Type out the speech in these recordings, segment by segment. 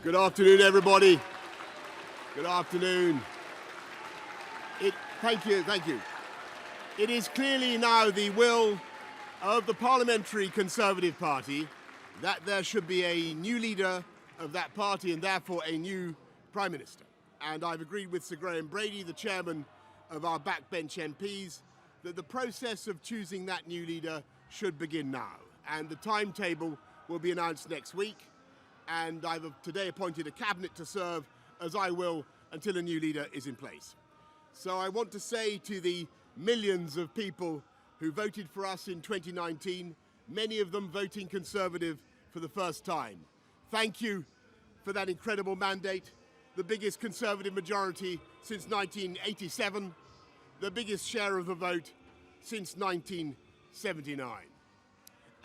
Good afternoon, everybody. Good afternoon. Thank you. It is clearly now the will of the Parliamentary Conservative Party that there should be a new leader of that party and therefore a new Prime Minister. And I've agreed with Sir Graham Brady, the chairman of our backbench MPs, that the process of choosing that new leader should begin now. And the timetable will be announced next week. And I've today appointed a cabinet to serve, as I will, until a new leader is in place. So I want to say to the millions of people who voted for us in 2019, many of them voting Conservative for the first time, thank you for that incredible mandate, the biggest Conservative majority since 1987, the biggest share of the vote since 1979.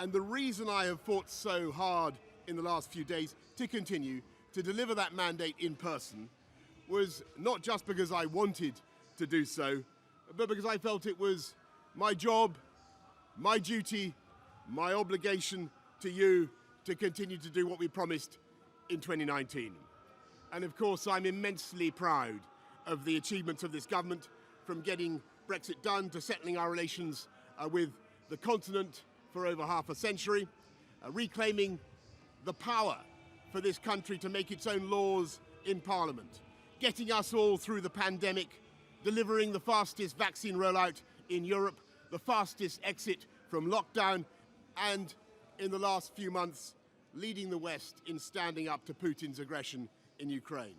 And the reason I have fought so hard in the last few days to continue to deliver that mandate in person was not just because I wanted to do so, but because I felt it was my job, my duty, my obligation to you to continue to do what we promised in 2019. And of course, I'm immensely proud of the achievements of this government, from getting Brexit done to settling our relations with the continent for over half a century, reclaiming the power for this country to make its own laws in Parliament, getting us all through the pandemic, delivering the fastest vaccine rollout in Europe, the fastest exit from lockdown, and in the last few months, leading the West in standing up to Putin's aggression in Ukraine.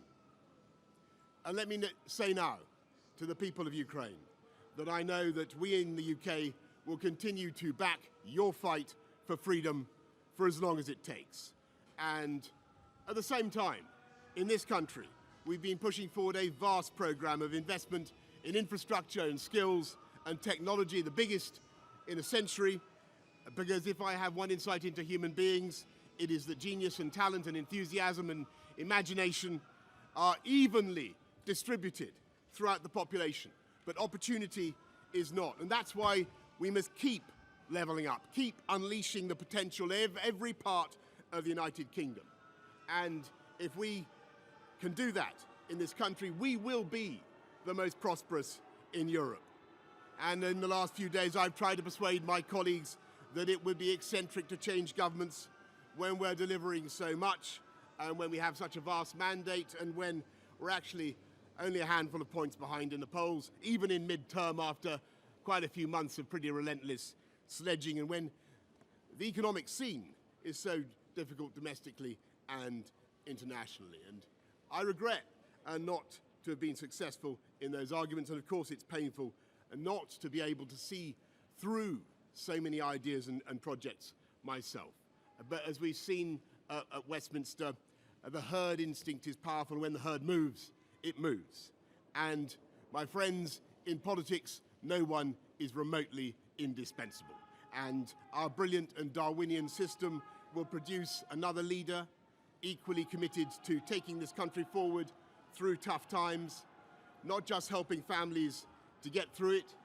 And let me say now to the people of Ukraine that I know that we in the UK will continue to back your fight for freedom for as long as it takes. And at the same time, in this country, we've been pushing forward a vast program of investment in infrastructure and skills and technology, the biggest in a century, because if I have one insight into human beings, it is that genius and talent and enthusiasm and imagination are evenly distributed throughout the population, but opportunity is not. And that's why we must keep levelling up, keep unleashing the potential of every part of the United Kingdom. And if we can do that in this country, we will be the most prosperous in Europe. And in the last few days, I've tried to persuade my colleagues that it would be eccentric to change governments when we're delivering so much, and when we have such a vast mandate, and when we're actually only a handful of points behind in the polls, even in mid-term after quite a few months of pretty relentless sledging, and when the economic scene is so difficult domestically and internationally. And I regret not to have been successful in those arguments, and of course it's painful not to be able to see through so many ideas and projects myself. But as we've seen at Westminster, the herd instinct is powerful. When the herd moves, it moves. And my friends, in politics, no one is remotely indispensable. And our brilliant and Darwinian system will produce another leader equally committed to taking this country forward through tough times, not just helping families to get through it,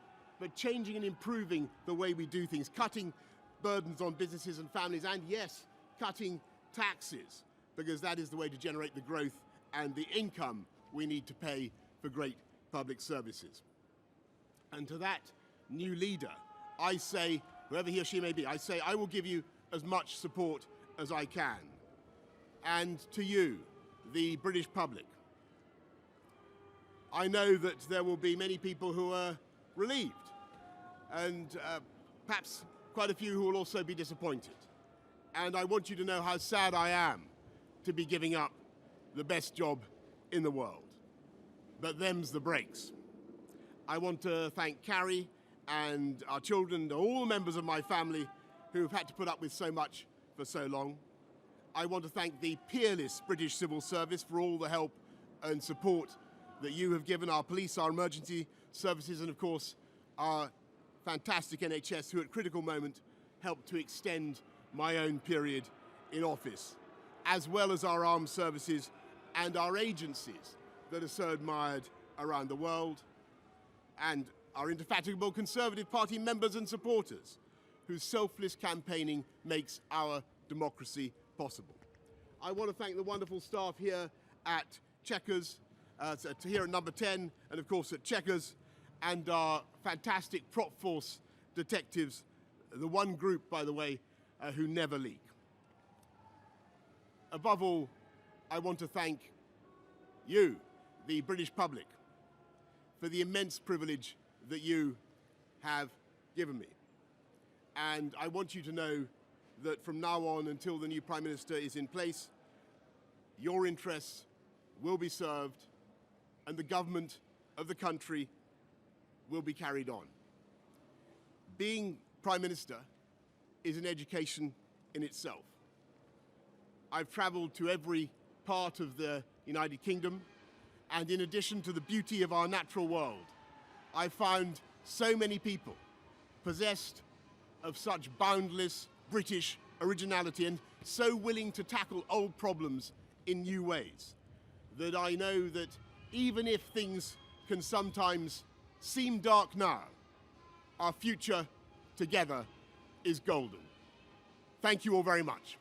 but changing and improving the way we do things, cutting burdens on businesses and families, and yes, cutting taxes, because that is the way to generate the growth and the income we need to pay for great public services. And to that new leader, I say, whoever he or she may be, I say I will give you as much support as I can. And to you, the British public, I know that there will be many people who are relieved, and perhaps quite a few who will also be disappointed. And I want you to know how sad I am to be giving up the best job in the world. But them's the breaks. I want to thank Carrie and our children and all members of my family who have had to put up with so much for so long. I want to thank the peerless British civil service for all the help and support that you have given our police, our emergency services, and of course our fantastic NHS, who at critical moment helped to extend my own period in office, as well as our armed services and our agencies that are so admired around the world, and our indefatigable Conservative Party members and supporters, whose selfless campaigning makes our democracy possible. I want to thank the wonderful staff here at Chequers, here at Number 10, and of course at Chequers, and our fantastic prop force detectives, the one group, by the way, who never leak. Above all, I want to thank you, the British public, for the immense privilege that you have given me. And I want you to know that from now on until the new Prime Minister is in place, your interests will be served and the government of the country will be carried on. Being Prime Minister is an education in itself. I've travelled to every part of the United Kingdom, and in addition to the beauty of our natural world, I've found so many people possessed of such boundless British originality and so willing to tackle old problems in new ways that I know that even if things can sometimes seem dark now, our future together is golden. Thank you all very much.